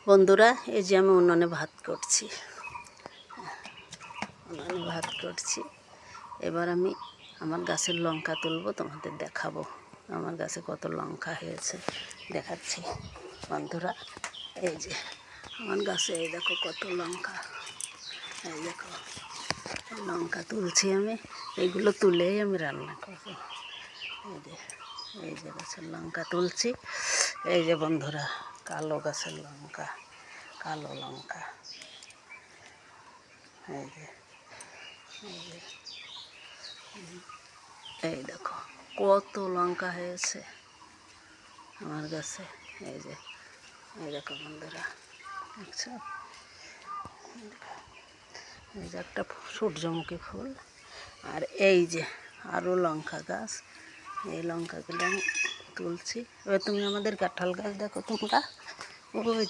বন্ধুরা, এই যে আমি উনুনে ভাত করছি, এবার আমি আমার গাছের লঙ্কা তুলবো, তোমাদের দেখাবো আমার গাছে কত লঙ্কা হয়েছে। দেখাচ্ছি বন্ধুরা, এই যে আমার গাছে এই দেখো কত লঙ্কা, এই দেখো লঙ্কা তুলছি আমি, এইগুলো তুলেই আমি রান্না করবো। এই যে গাছের লঙ্কা তুলছি, এই যে বন্ধুরা কালো গাছের লঙ্কা, কালো লঙ্কা, এই যে এই দেখো কত লঙ্কা হয়েছে আমার গাছে। এই দেখো বন্ধুরা, দেখছো, এই যে একটা সূর্যমুখী ফুল, আর এই যে আরও লঙ্কা গাছ, এই লঙ্কাগুলো আমি তুলছি। এবার তুমি আমাদের কাঁঠাল গাছ দেখো তোমরা, ওই যে